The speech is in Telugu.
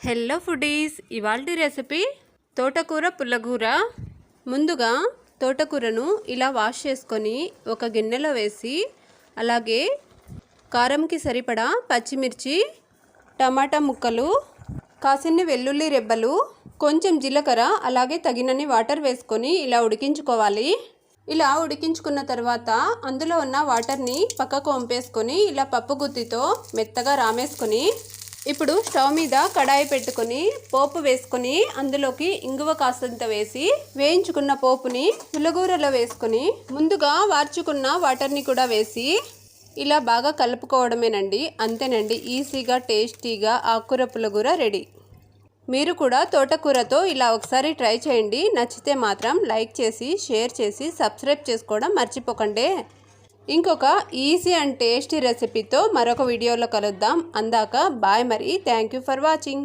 హలో ఫుడీస్, ఇవాల్టి రెసిపీ తోటకూర పుల్లగూర. ముందుగా తోటకూరను ఇలా వాష్ చేసుకొని ఒక గిన్నెలో వేసి, అలాగే కారంకి సరిపడా పచ్చిమిర్చి, టమాటా ముక్కలు, కాసిన్ని వెల్లుల్లి రెబ్బలు, కొంచెం జీలకర్ర, అలాగే తగినన్ని వాటర్ వేసుకొని ఇలా ఉడికించుకోవాలి. ఇలా ఉడికించుకున్న తర్వాత అందులో ఉన్న వాటర్ని పక్కకు వంపేసుకొని ఇలా పప్పు గుత్తితో మెత్తగా రామేసుకొని, ఇప్పుడు స్టవ్ మీద కడాయి పెట్టుకొని పోపు వేసుకొని అందులోకి ఇంగువ కాస్తంత వేసి వేయించుకున్న పోపుని పుల్లగూరలో వేసుకొని ముందుగా వార్చుకున్న వాటర్ని కూడా వేసి ఇలా బాగా కలుపుకోవడమేనండి. అంతేనండి, ఈజీగా టేస్టీగా ఆకుకూర పుల్లగూర రెడీ. మీరు కూడా తోటకూరతో ఇలా ఒకసారి ట్రై చేయండి. నచ్చితే మాత్రం లైక్ చేసి, షేర్ చేసి, సబ్స్క్రైబ్ చేసుకోవడం మర్చిపోకండి. ఇంకొక ఈజీ అండ్ టేస్టీ రెసిపీతో మరొక వీడియోలో కలుద్దాం. అందాక బాయ్. మరి థ్యాంక్ యూ ఫర్ వాచింగ్.